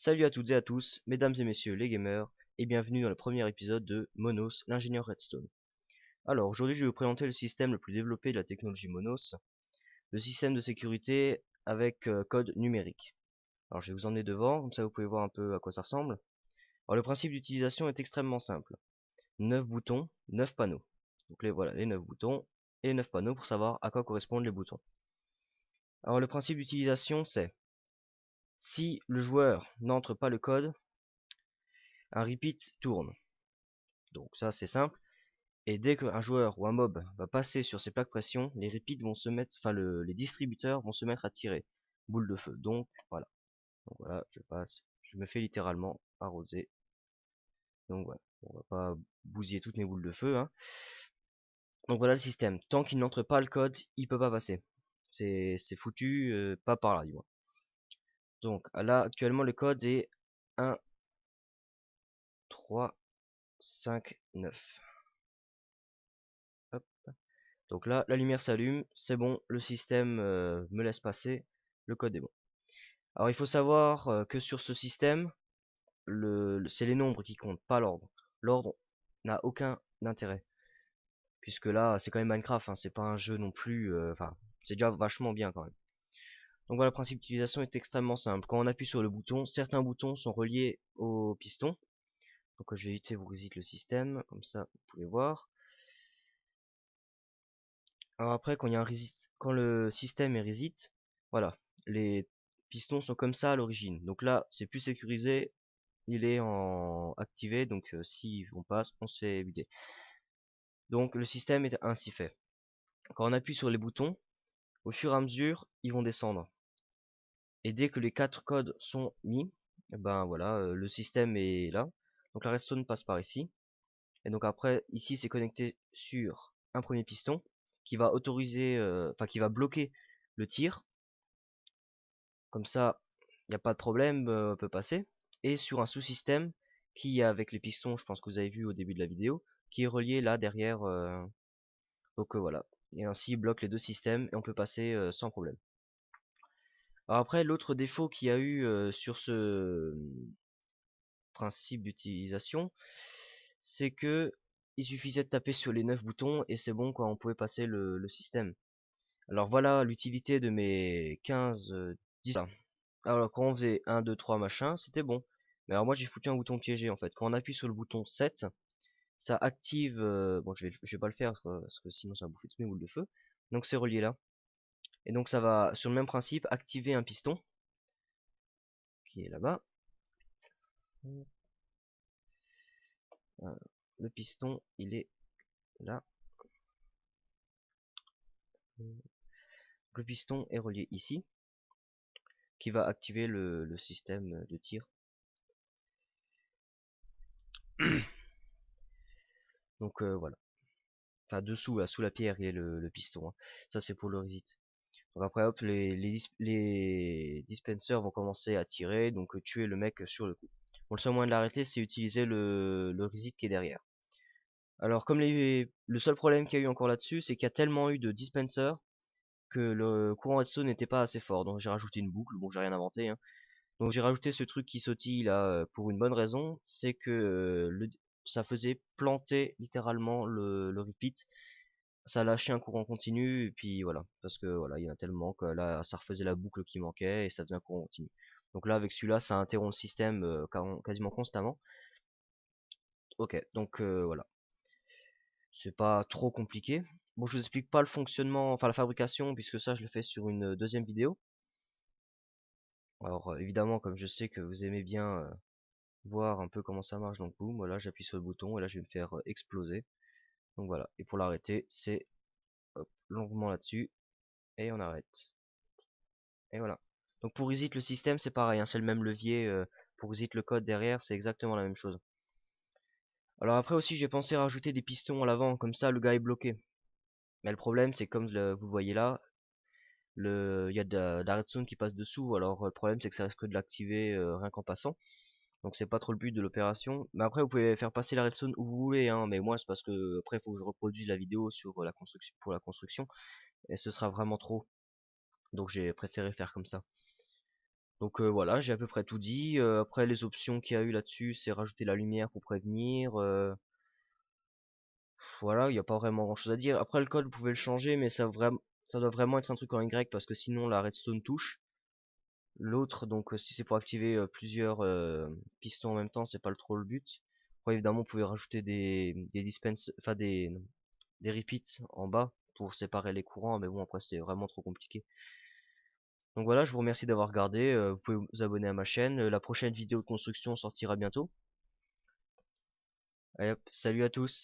Salut à toutes et à tous, mesdames et messieurs les gamers, et bienvenue dans le premier épisode de Monos, l'ingénieur Redstone. Alors aujourd'hui je vais vous présenter le système le plus développé de la technologie Monos, le système de sécurité avec code numérique. Alors je vais vous emmener devant, comme ça vous pouvez voir un peu à quoi ça ressemble. Alors le principe d'utilisation est extrêmement simple. 9 boutons, 9 panneaux. Donc voilà, les 9 boutons et les 9 panneaux pour savoir à quoi correspondent les boutons. Alors le principe d'utilisation c'est, si le joueur n'entre pas le code, un repeat tourne. Donc ça c'est simple. Et dès qu'un joueur ou un mob va passer sur ces plaques pression, les repeats vont se mettre, enfin les distributeurs vont se mettre à tirer. Boule de feu. Donc voilà, je passe, je me fais littéralement arroser. Donc voilà, on va pas bousiller toutes mes boules de feu, hein. Donc voilà le système. Tant qu'il n'entre pas le code, il peut pas passer. C'est foutu, pas par là du moins. Donc là actuellement le code est 1, 3, 5, 9. Hop. Donc là, la lumière s'allume, c'est bon, le système me laisse passer, le code est bon. Alors il faut savoir que sur ce système, c'est les nombres qui comptent, pas l'ordre. L'ordre n'a aucun intérêt, puisque là, c'est quand même Minecraft, hein, c'est pas un jeu non plus, enfin, c'est déjà vachement bien quand même. Donc voilà, le principe d'utilisation est extrêmement simple. Quand on appuie sur le bouton, certains boutons sont reliés au piston. Donc je vais éviter vous reset le système, comme ça vous pouvez voir. Alors après, quand il y a un reset, quand le système est reset, voilà, les pistons sont comme ça à l'origine. Donc là, c'est plus sécurisé, il est en activé, donc si on passe, on se fait buter. Donc le système est ainsi fait. Quand on appuie sur les boutons, au fur et à mesure, ils vont descendre. Et dès que les 4 codes sont mis, eh ben voilà, le système est là. Donc la redstone passe par ici. Et donc après, ici, c'est connecté sur un premier piston qui va autoriser, enfin qui va bloquer le tir. Comme ça, il n'y a pas de problème, on peut passer. Et sur un sous-système qui est avec les pistons, je pense que vous avez vu au début de la vidéo, qui est relié là derrière. Donc voilà. Et ainsi, il bloque les deux systèmes et on peut passer sans problème. Alors après, l'autre défaut qu'il y a eu sur ce principe d'utilisation, c'est que il suffisait de taper sur les 9 boutons et c'est bon quoi, on pouvait passer le système. Alors voilà l'utilité de mes 15, 10. Alors quand on faisait 1, 2, 3 machin, c'était bon. Mais alors moi j'ai foutu un bouton piégé en fait. Quand on appuie sur le bouton 7, ça active, bon je vais pas le faire parce que sinon ça va bouffer toutes mes boules de feu. Donc c'est relié là. Et donc ça va sur le même principe activer un piston qui est là-bas. Le piston il est là. Le piston est relié ici, qui va activer le système de tir. Donc voilà. Enfin dessous, là, sous la pierre, il y a le piston, hein. Ça c'est pour le reset. Donc après hop, les dispensers vont commencer à tirer, donc tuer le mec sur le coup. Bon, le seul moyen de l'arrêter, c'est utiliser le reset qui est derrière. Alors comme le seul problème qu'il y a eu encore là-dessus, c'est qu'il y a tellement eu de dispensers que le courant redstone n'était pas assez fort. Donc j'ai rajouté une boucle, bon j'ai rien inventé, hein. Donc j'ai rajouté ce truc qui sautille là pour une bonne raison, c'est que ça faisait planter littéralement le repeat. Ça lâchait un courant continu et puis voilà, parce que voilà, il y en a tellement que là ça refaisait la boucle qui manquait et ça faisait un courant continu. Donc là avec celui-là ça interrompt le système quasiment constamment. Ok, donc voilà, c'est pas trop compliqué. Bon, je vous explique pas le fonctionnement, enfin la fabrication, puisque ça je le fais sur une deuxième vidéo. Alors évidemment, comme je sais que vous aimez bien voir un peu comment ça marche, donc boum, voilà, j'appuie sur le bouton et là je vais me faire exploser. Donc voilà, et pour l'arrêter, c'est longuement là-dessus et on arrête. Et voilà. Donc pour reset le système, c'est pareil, hein, c'est le même levier. Pour reset le code derrière, c'est exactement la même chose. Alors après aussi, j'ai pensé rajouter des pistons à l'avant, comme ça le gars est bloqué. Mais le problème, c'est comme vous le voyez là, il y a de la redstone qui passe dessous. Alors le problème, c'est que ça risque de l'activer rien qu'en passant. Donc c'est pas trop le but de l'opération. Mais après, vous pouvez faire passer la redstone où vous voulez, hein. Mais moi, c'est parce que après, il faut que je reproduise la vidéo sur la construction, pour la construction, et ce sera vraiment trop. Donc j'ai préféré faire comme ça. Donc voilà, j'ai à peu près tout dit. Après les options qu'il y a eu là-dessus, c'est rajouter la lumière pour prévenir. Voilà, il n'y a pas vraiment grand-chose à dire. Après le code, vous pouvez le changer, mais ça doit vraiment être un truc en Y parce que sinon la redstone touche. L'autre, donc si c'est pour activer plusieurs pistons en même temps, c'est pas trop le but. Après, évidemment, vous pouvez rajouter des dispense, enfin des repeats en bas pour séparer les courants, mais bon après c'était vraiment trop compliqué. Donc voilà, je vous remercie d'avoir regardé. Vous pouvez vous abonner à ma chaîne. La prochaine vidéo de construction sortira bientôt. Allez hop, salut à tous.